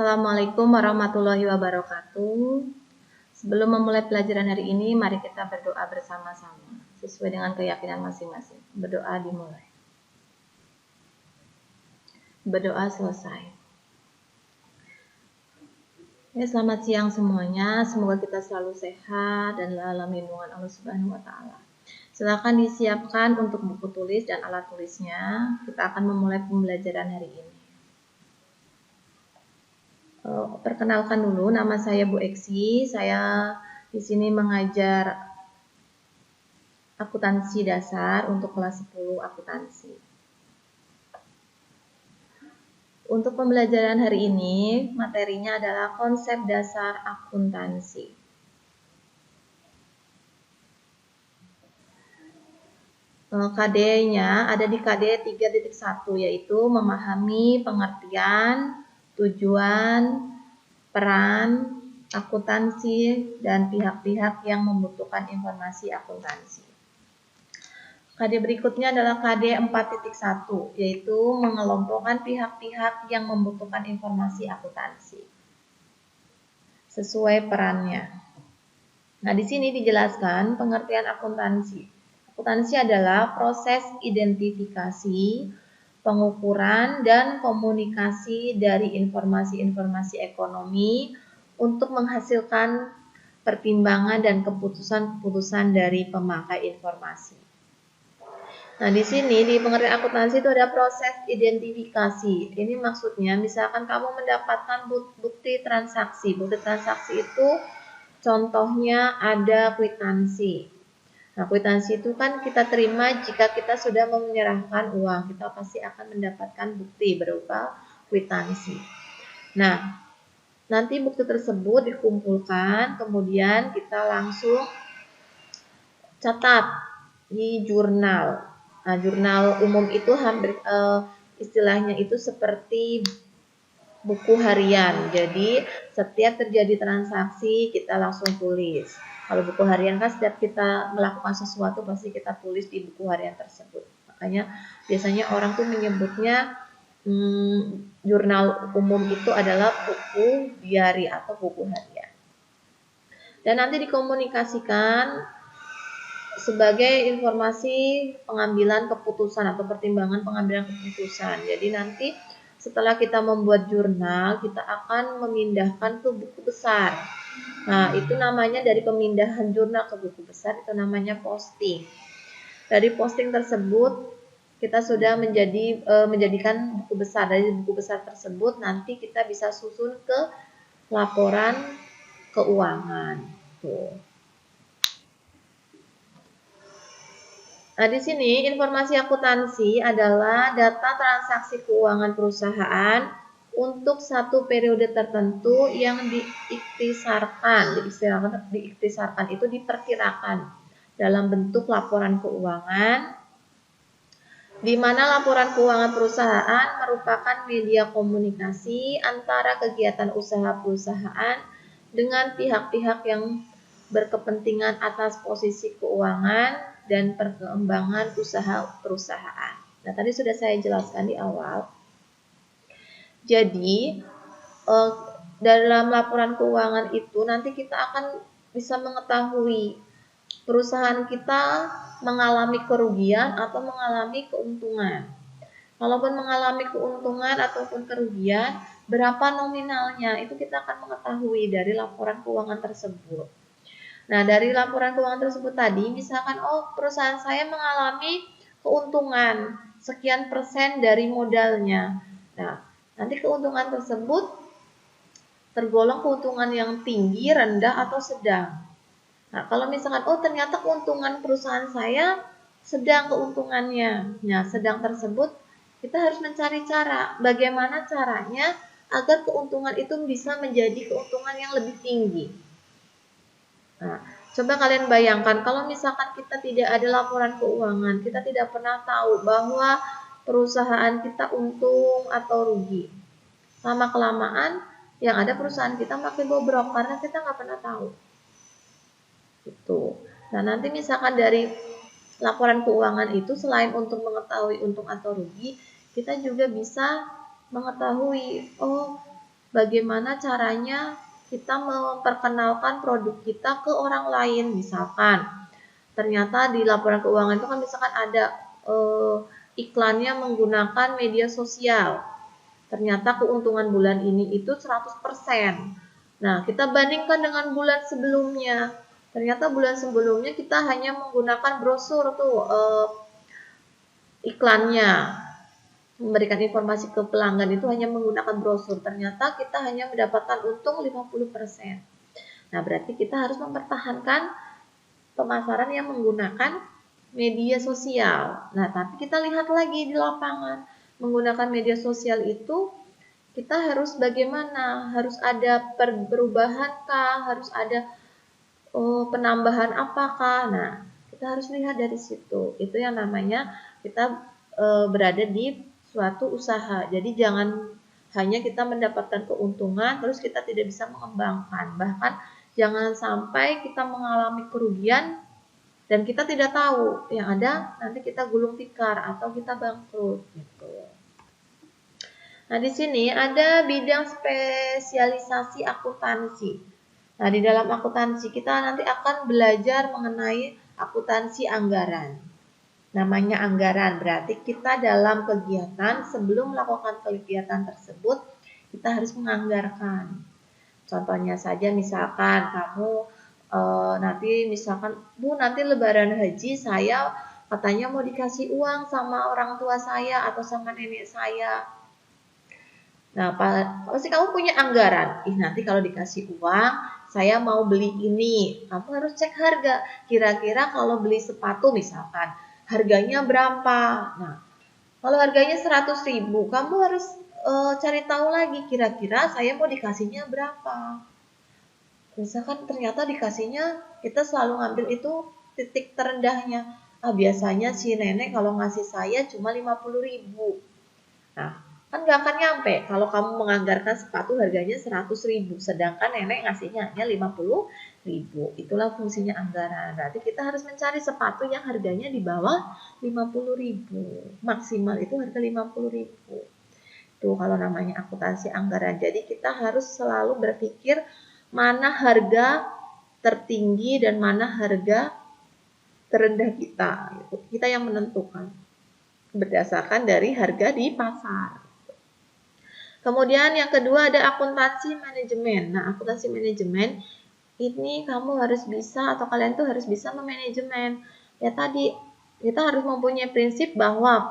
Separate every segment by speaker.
Speaker 1: Assalamualaikum warahmatullahi wabarakatuh. Sebelum memulai pelajaran hari ini, mari kita berdoa bersama-sama sesuai dengan keyakinan masing-masing. Berdoa dimulai. Berdoa selesai. Ya, selamat siang semuanya. Semoga kita selalu sehat dan dalam lindungan Allah Subhanahu wa taala. Silakan disiapkan untuk buku tulis dan alat tulisnya. Kita akan memulai pembelajaran hari ini. Perkenalkan dulu, nama saya Bu Eksi. Saya di sini mengajar akuntansi dasar untuk kelas 10 akuntansi. Untuk pembelajaran hari ini, materinya adalah konsep dasar akuntansi. KD-nya ada di KD 3.1, yaitu memahami pengertian, tujuan, peran akuntansi, dan pihak-pihak yang membutuhkan informasi akuntansi. KD berikutnya adalah KD 4.1, yaitu mengelompokkan pihak-pihak yang membutuhkan informasi akuntansi sesuai perannya. Nah, di sini dijelaskan pengertian akuntansi. Akuntansi adalah proses identifikasi, pengukuran, dan komunikasi dari informasi-informasi ekonomi untuk menghasilkan pertimbangan dan keputusan-keputusan dari pemakai informasi. Nah, di sini di pengertian akuntansi itu ada proses identifikasi. Ini maksudnya misalkan kamu mendapatkan bukti transaksi. Bukti transaksi itu contohnya ada kwitansi. Nah, kwitansi itu kan kita terima jika kita sudah menyerahkan uang. Kita pasti akan mendapatkan bukti berupa kwitansi. Nah, nanti bukti tersebut dikumpulkan, kemudian kita langsung catat di jurnal. Nah, jurnal umum itu hampir istilahnya itu seperti buku harian. Jadi, setiap terjadi transaksi kita langsung tulis. Kalau buku harian kan setiap kita melakukan sesuatu pasti kita tulis di buku harian tersebut. Makanya biasanya orang tuh menyebutnya jurnal umum itu adalah buku diari atau buku harian. Dan nanti dikomunikasikan sebagai informasi pengambilan keputusan atau pertimbangan pengambilan keputusan. Jadi nanti setelah kita membuat jurnal, kita akan memindahkan ke buku besar. Nah, itu namanya dari pemindahan jurnal ke buku besar, itu namanya posting. Dari posting tersebut, kita sudah menjadikan buku besar. Dari buku besar tersebut, nanti kita bisa susun ke laporan keuangan. Tuh. Nah, di sini informasi akuntansi adalah data transaksi keuangan perusahaan untuk satu periode tertentu yang diiktisarkan itu diperkirakan dalam bentuk laporan keuangan, di mana laporan keuangan perusahaan merupakan media komunikasi antara kegiatan usaha perusahaan dengan pihak-pihak yang berkepentingan atas posisi keuangan dan perkembangan usaha perusahaan. Nah, tadi sudah saya jelaskan di awal. Jadi, dalam laporan keuangan itu nanti kita akan bisa mengetahui perusahaan kita mengalami kerugian atau mengalami keuntungan. Kalaupun mengalami keuntungan ataupun kerugian, berapa nominalnya itu kita akan mengetahui dari laporan keuangan tersebut. Nah, dari laporan keuangan tersebut tadi, misalkan perusahaan saya mengalami keuntungan sekian persen dari modalnya. Nah, nanti keuntungan tersebut tergolong keuntungan yang tinggi, rendah, atau sedang. Nah, kalau misalkan ternyata keuntungan perusahaan saya sedang keuntungannya. Nah, sedang tersebut kita harus mencari cara. Bagaimana caranya agar keuntungan itu bisa menjadi keuntungan yang lebih tinggi. Nah, coba kalian bayangkan kalau misalkan kita tidak ada laporan keuangan, kita tidak pernah tahu bahwa perusahaan kita untung atau rugi. Lama-kelamaan yang ada perusahaan kita makin bobrok karena kita nggak pernah tahu. Gitu. Nah, nanti misalkan dari laporan keuangan itu selain untuk mengetahui untung atau rugi, kita juga bisa mengetahui bagaimana caranya kita memperkenalkan produk kita ke orang lain. Misalkan ternyata di laporan keuangan itu kan misalkan ada iklannya menggunakan media sosial. Ternyata keuntungan bulan ini itu 100%. Nah, kita bandingkan dengan bulan sebelumnya. Ternyata bulan sebelumnya kita hanya menggunakan brosur tuh iklannya. Memberikan informasi ke pelanggan itu hanya menggunakan brosur. Ternyata kita hanya mendapatkan untung 50%. Nah, berarti kita harus mempertahankan pemasaran yang menggunakan media sosial. Nah, tapi kita lihat lagi di lapangan. Menggunakan media sosial itu kita harus bagaimana? Harus ada perubahan kah? Harus ada penambahan apakah? Nah, kita harus lihat dari situ. Itu yang namanya kita berada di suatu usaha. Jadi jangan hanya kita mendapatkan keuntungan terus kita tidak bisa mengembangkan. Bahkan jangan sampai kita mengalami kerugian dan kita tidak tahu, yang ada nanti kita gulung tikar atau kita bangkrut gitu. Nah, di sini ada bidang spesialisasi akuntansi. Nah, di dalam akuntansi kita nanti akan belajar mengenai akuntansi anggaran. Namanya anggaran, berarti kita dalam kegiatan sebelum melakukan kegiatan tersebut kita harus menganggarkan. Contohnya saja misalkan kamu nanti misalkan, Bu, nanti lebaran haji saya katanya mau dikasih uang sama orang tua saya atau sama nenek saya. Nah, pasti kamu punya anggaran. Nanti kalau dikasih uang, saya mau beli ini. Kamu harus cek harga. Kira-kira kalau beli sepatu misalkan, harganya berapa? Nah, kalau harganya 100.000, kamu harus cari tahu lagi kira-kira saya mau dikasihnya berapa. Misalkan ternyata dikasihnya, kita selalu ngambil itu titik terendahnya. Biasanya si nenek kalau ngasih saya cuma 50.000. Nah, kan gak akan nyampe kalau kamu menganggarkan sepatu harganya 100.000, sedangkan nenek ngasihnya hanya 50.000. Itulah fungsinya anggaran. Berarti kita harus mencari sepatu yang harganya di bawah 50.000. Maksimal itu harga 50.000. Tuh kalau namanya akuntansi anggaran. Jadi kita harus selalu berpikir mana harga tertinggi dan mana harga terendah kita. Kita yang menentukan berdasarkan dari harga di pasar. Kemudian yang kedua ada akuntansi manajemen. Nah, akuntansi manajemen ini kamu harus bisa atau kalian tuh harus bisa memanajemen. Ya tadi kita harus mempunyai prinsip bahwa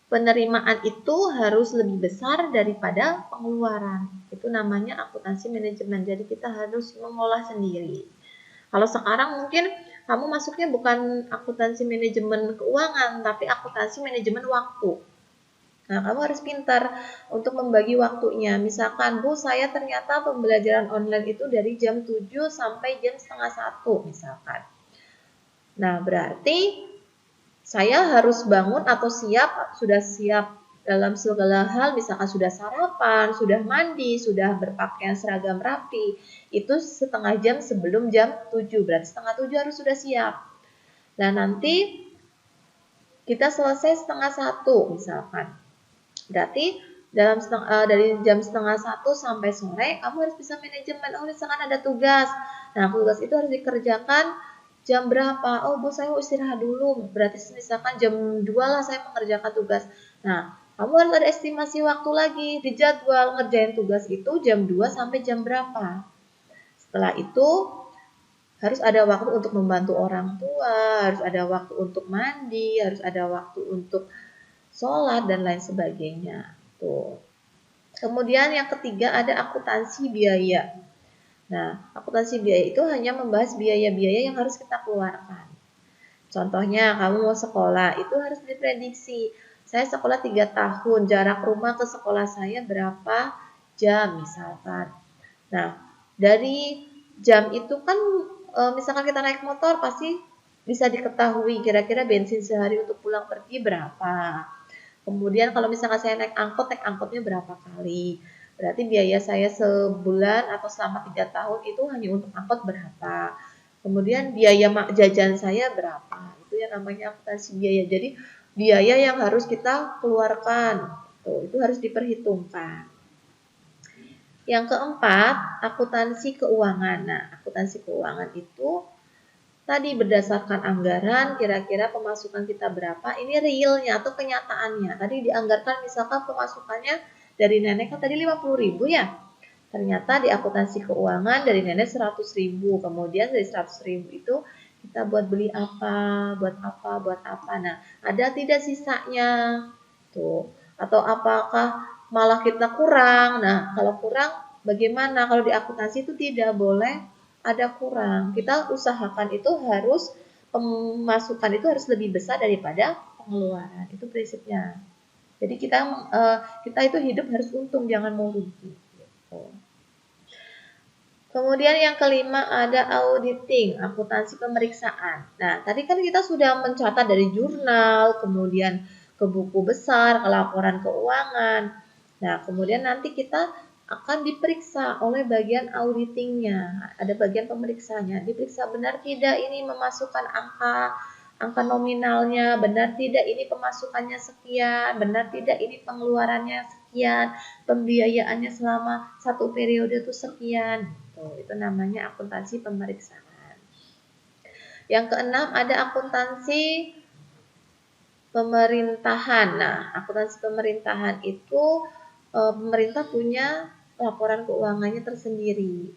Speaker 1: penerimaan itu harus lebih besar daripada pengeluaran. Itu namanya akuntansi manajemen. Jadi kita harus mengolah sendiri. Kalau sekarang mungkin kamu masuknya bukan akuntansi manajemen keuangan, tapi akuntansi manajemen waktu. Nah, kamu harus pintar untuk membagi waktunya. Misalkan, Bu, saya ternyata pembelajaran online itu dari jam 7 sampai jam setengah 1, misalkan. Nah, berarti saya harus bangun atau sudah siap dalam segala hal, misalkan sudah sarapan, sudah mandi, sudah berpakaian seragam rapi. Itu setengah jam sebelum jam 7, berarti setengah 7 harus sudah siap. Nah, nanti kita selesai setengah 1, misalkan. Berarti dari jam setengah 1 sampai sore kamu harus bisa manajemen. Misalkan ada tugas. Nah, tugas itu harus dikerjakan jam berapa? Bu, saya mau istirahat dulu. Berarti misalkan jam 2 lah saya mengerjakan tugas. Nah, kamu harus ada estimasi waktu lagi di jadwal ngerjain tugas itu jam 2 sampai jam berapa. Setelah itu harus ada waktu untuk membantu orang tua, harus ada waktu untuk mandi, harus ada waktu untuk sholat dan lain sebagainya. Tuh. Kemudian yang ketiga ada akuntansi biaya. Nah, akuntansi biaya itu hanya membahas biaya-biaya yang harus kita keluarkan. Contohnya, kamu mau sekolah, itu harus diprediksi. Saya sekolah 3 tahun, jarak rumah ke sekolah saya berapa jam misalkan. Nah, dari jam itu kan misalkan kita naik motor pasti bisa diketahui kira-kira bensin sehari untuk pulang pergi berapa. Kemudian kalau misalkan saya naik angkotnya berapa kali. Berarti biaya saya sebulan atau selama 3 tahun itu hanya untuk angkot berapa. Kemudian biaya jajan saya berapa. Itu yang namanya akuntansi biaya. Jadi biaya yang harus kita keluarkan. Tuh, itu harus diperhitungkan. Yang keempat, akuntansi keuangan. Nah, akuntansi keuangan itu tadi berdasarkan anggaran, kira-kira pemasukan kita berapa, ini realnya atau kenyataannya. Tadi dianggarkan misalkan pemasukannya dari nenek kan tadi 50.000 ya. Ternyata di akuntansi keuangan dari nenek 100.000, kemudian dari 100.000 itu kita buat beli apa, buat apa, buat apa. Nah, ada tidak sisanya? Tuh. Atau apakah malah kita kurang? Nah, kalau kurang bagaimana? Kalau di akuntansi itu tidak boleh ada kurang. Kita usahakan itu harus pemasukan itu harus lebih besar daripada pengeluaran. Itu prinsipnya. Jadi kita itu hidup harus untung, jangan mau rugi. Gitu. Kemudian yang kelima ada auditing, akuntansi pemeriksaan. Nah, tadi kan kita sudah mencatat dari jurnal, kemudian ke buku besar, ke laporan keuangan. Nah, kemudian nanti kita akan diperiksa oleh bagian auditingnya. Ada bagian pemeriksanya. Diperiksa benar tidak ini memasukkan angka nominalnya, benar tidak ini pemasukannya sekian, benar tidak ini pengeluarannya sekian, pembiayaannya selama satu periode itu sekian. Itu namanya akuntansi pemeriksaan. Yang keenam ada akuntansi pemerintahan. Nah, akuntansi pemerintahan itu pemerintah punya laporan keuangannya tersendiri.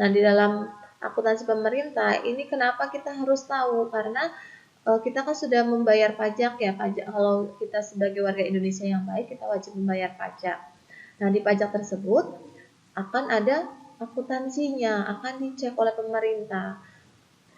Speaker 1: Nah, di dalam akuntansi pemerintah ini kenapa kita harus tahu? Karena kita kan sudah membayar pajak ya, pajak kalau kita sebagai warga Indonesia yang baik kita wajib membayar pajak. Nah, di pajak tersebut akan ada akuntansinya, akan dicek oleh pemerintah.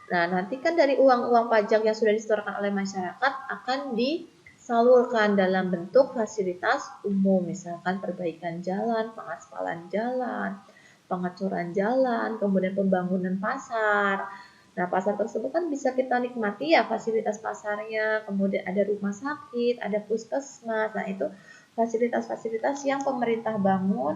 Speaker 1: Nah, nanti kan dari uang-uang pajak yang sudah disetorkan oleh masyarakat akan disalurkan dalam bentuk fasilitas umum, misalkan perbaikan jalan, pengaspalan jalan, pengecoran jalan, kemudian pembangunan pasar. Nah, pasar tersebut kan bisa kita nikmati ya fasilitas pasarnya, kemudian ada rumah sakit, ada puskesmas. Nah, itu fasilitas-fasilitas yang pemerintah bangun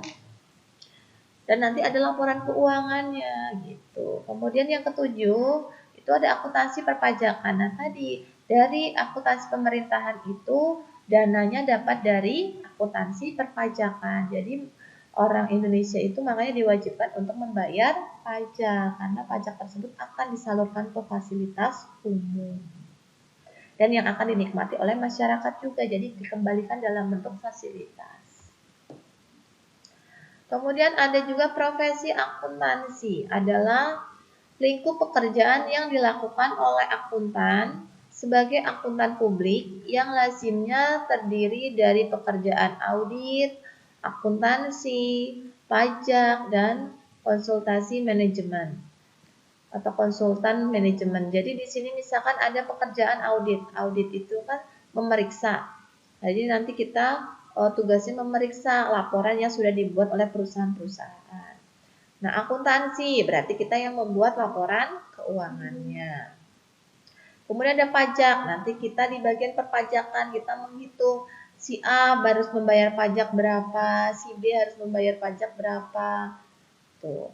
Speaker 1: dan nanti ada laporan keuangannya gitu. Kemudian yang ketujuh itu ada akuntansi perpajakan. Nah, tadi dari akuntansi pemerintahan itu dananya dapat dari akuntansi perpajakan. Jadi orang Indonesia itu makanya diwajibkan untuk membayar pajak karena pajak tersebut akan disalurkan ke fasilitas umum dan yang akan dinikmati oleh masyarakat juga. Jadi dikembalikan dalam bentuk fasilitas. Kemudian ada juga profesi akuntansi, adalah lingkup pekerjaan yang dilakukan oleh akuntan sebagai akuntan publik yang lazimnya terdiri dari pekerjaan audit, akuntansi, pajak, dan konsultasi manajemen atau konsultan manajemen. Jadi di sini misalkan ada pekerjaan audit. Audit itu kan memeriksa. Jadi nanti kita tugasnya memeriksa laporan yang sudah dibuat oleh perusahaan-perusahaan. Nah, akuntansi berarti kita yang membuat laporan keuangannya. Kemudian ada pajak. Nanti kita di bagian perpajakan kita menghitung si A harus membayar pajak berapa, si B harus membayar pajak berapa. Tuh.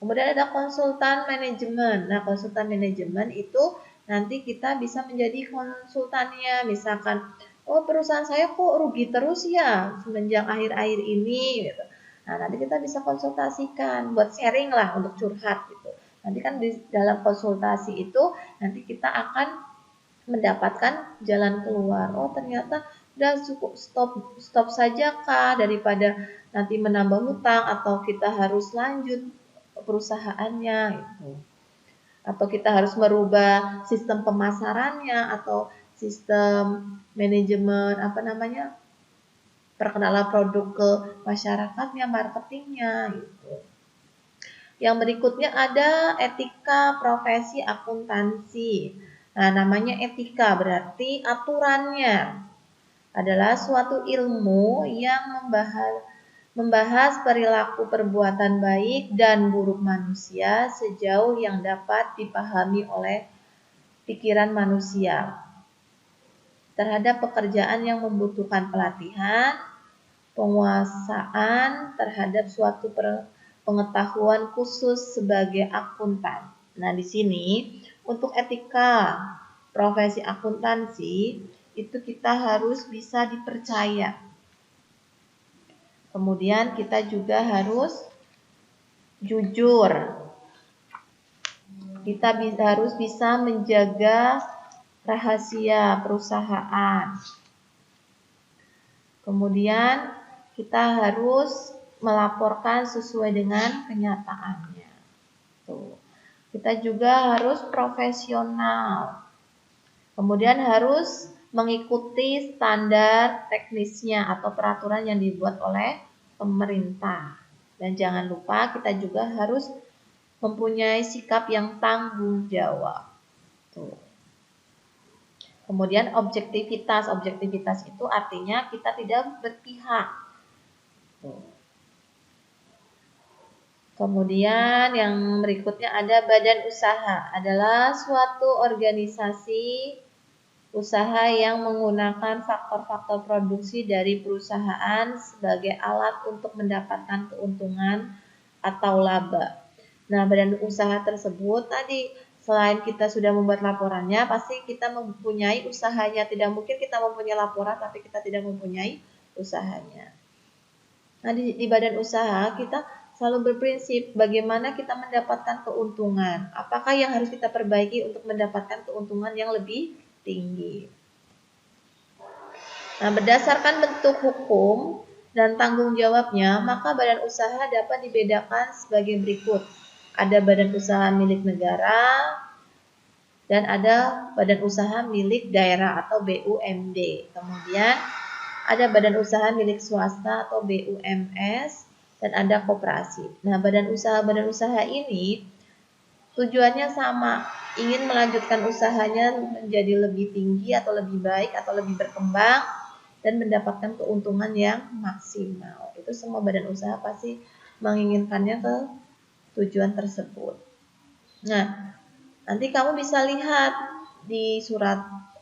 Speaker 1: Kemudian ada konsultan manajemen. Nah, konsultan manajemen itu nanti kita bisa menjadi konsultannya. Misalkan, oh perusahaan saya kok rugi terus ya semenjak akhir-akhir ini. Gitu. Nah, nanti kita bisa konsultasikan, buat sharing lah untuk curhat gitu. Nanti kan di dalam konsultasi itu nanti kita akan mendapatkan jalan keluar. Oh ternyata udah cukup stop saja kah daripada nanti menambah hutang atau kita harus lanjut perusahaannya gitu. Atau kita harus merubah sistem pemasarannya atau sistem manajemen perkenalan produk ke masyarakatnya, marketingnya gitu. Yang berikutnya ada etika profesi akuntansi. Nah, namanya etika berarti aturannya adalah suatu ilmu yang membahas perilaku perbuatan baik dan buruk manusia sejauh yang dapat dipahami oleh pikiran manusia terhadap pekerjaan yang membutuhkan pelatihan, penguasaan terhadap suatu pengetahuan khusus sebagai akuntan. Nah, di sini untuk etika profesi akuntansi itu kita harus bisa dipercaya. Kemudian kita juga harus jujur. Kita harus bisa menjaga rahasia perusahaan. Kemudian kita harus melaporkan sesuai dengan kenyataannya. Tuh. Kita juga harus profesional. Kemudian harus mengikuti standar teknisnya atau peraturan yang dibuat oleh pemerintah. Dan jangan lupa kita juga harus mempunyai sikap yang tanggung jawab. Tuh. Kemudian objektivitas. Objektivitas itu artinya kita tidak berpihak. Tuh. Kemudian yang berikutnya ada badan usaha. Adalah suatu organisasi usaha yang menggunakan faktor-faktor produksi dari perusahaan sebagai alat untuk mendapatkan keuntungan atau laba. Nah, badan usaha tersebut tadi selain kita sudah membuat laporannya, pasti kita mempunyai usahanya. Tidak mungkin kita mempunyai laporan tapi kita tidak mempunyai usahanya. Nah, di badan usaha kita selalu berprinsip bagaimana kita mendapatkan keuntungan. Apakah yang harus kita perbaiki untuk mendapatkan keuntungan yang lebih tinggi. Nah, berdasarkan bentuk hukum dan tanggung jawabnya, maka badan usaha dapat dibedakan sebagai berikut. Ada badan usaha milik negara dan ada badan usaha milik daerah atau BUMD. Kemudian ada badan usaha milik swasta atau BUMS dan ada koperasi. Nah, badan usaha ini tujuannya sama, ingin melanjutkan usahanya menjadi lebih tinggi atau lebih baik atau lebih berkembang dan mendapatkan keuntungan yang maksimal. Itu semua badan usaha pasti menginginkannya ke tujuan tersebut. Nah, nanti kamu bisa lihat di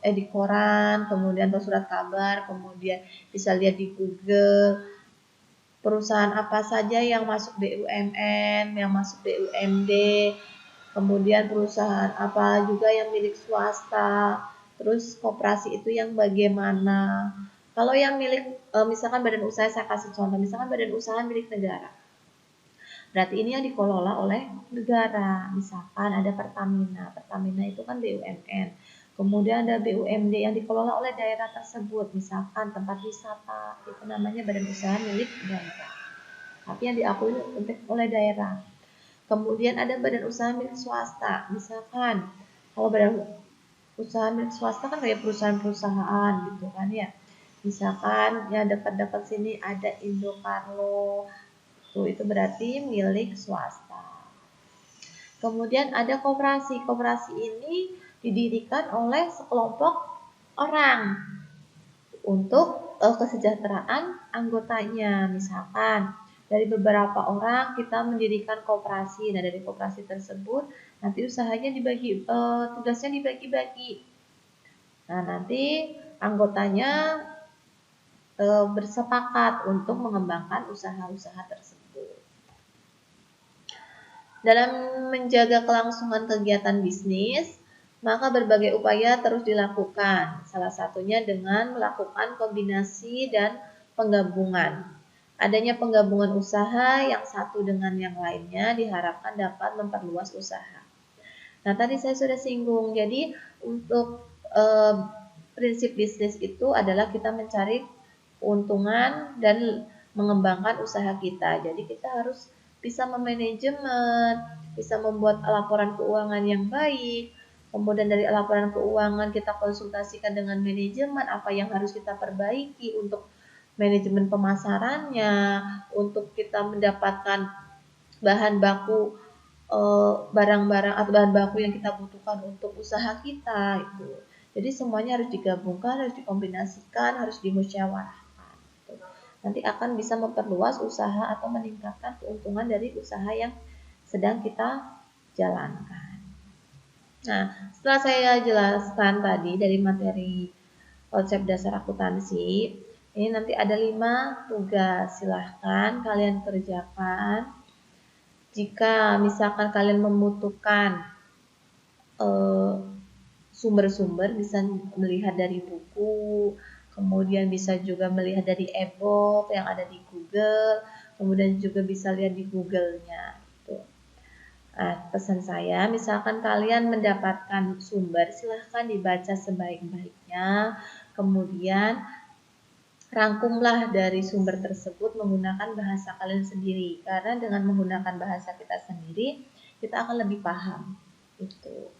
Speaker 1: di koran, kemudian atau surat kabar, kemudian bisa lihat di Google perusahaan apa saja yang masuk BUMN, yang masuk BUMD, kemudian perusahaan apa juga yang milik swasta, terus koperasi itu yang bagaimana. Kalau yang milik, misalkan badan usaha, saya kasih contoh, misalkan badan usaha milik negara. Berarti ini yang dikelola oleh negara. Misalkan ada Pertamina. Pertamina itu kan BUMN. Kemudian ada BUMD yang dikelola oleh daerah tersebut. Misalkan tempat wisata, itu namanya badan usaha milik daerah. Tapi yang diakui oleh daerah. Kemudian ada badan usaha milik swasta. Misalkan kalau badan usaha milik swasta kan kayak perusahaan-perusahaan gitu kan ya. Misalkan ya dekat-dekat sini ada Indocarlo. Itu berarti milik swasta. Kemudian ada koperasi. Koperasi ini didirikan oleh sekelompok orang untuk kesejahteraan anggotanya. Misalkan dari beberapa orang kita mendirikan koperasi. Nah, dari koperasi tersebut nanti usahanya dibagi, tugasnya dibagi-bagi. Nah, nanti anggotanya bersepakat untuk mengembangkan usaha-usaha tersebut. Dalam menjaga kelangsungan kegiatan bisnis, maka berbagai upaya terus dilakukan. Salah satunya dengan melakukan kombinasi dan penggabungan. Adanya penggabungan usaha yang satu dengan yang lainnya diharapkan dapat memperluas usaha. Nah, tadi saya sudah singgung. Jadi, untuk prinsip bisnis itu adalah kita mencari keuntungan dan mengembangkan usaha kita. Jadi, kita harus bisa memanajemen, bisa membuat laporan keuangan yang baik. Kemudian dari laporan keuangan kita konsultasikan dengan manajemen apa yang harus kita perbaiki untuk manajemen pemasarannya, untuk kita mendapatkan bahan baku barang-barang atau bahan baku yang kita butuhkan untuk usaha kita itu. Jadi semuanya harus digabungkan, harus dikombinasikan, harus dimusyawarahkan. Nanti akan bisa memperluas usaha atau meningkatkan keuntungan dari usaha yang sedang kita jalankan. Nah, setelah saya jelaskan tadi dari materi konsep dasar akuntansi, ini nanti ada 5 tugas. Silahkan kalian kerjakan. Jika misalkan kalian membutuhkan sumber-sumber, bisa melihat dari buku, kemudian bisa juga melihat dari e-book yang ada di Google, kemudian juga bisa lihat di Google-nya. Gitu. Nah, pesan saya, misalkan kalian mendapatkan sumber, silahkan dibaca sebaik-baiknya, kemudian rangkumlah dari sumber tersebut menggunakan bahasa kalian sendiri, karena dengan menggunakan bahasa kita sendiri, kita akan lebih paham. Itu.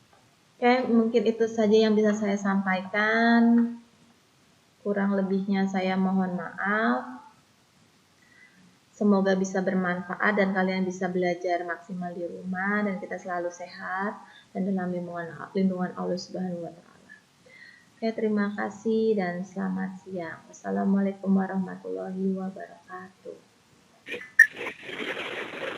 Speaker 1: Oke, mungkin itu saja yang bisa saya sampaikan. Kurang lebihnya saya mohon maaf. Semoga bisa bermanfaat dan kalian bisa belajar maksimal di rumah dan kita selalu sehat dan dalam lindungan Allah Subhanahu wa taala. Oke, terima kasih dan selamat siang. Wassalamualaikum warahmatullahi wabarakatuh.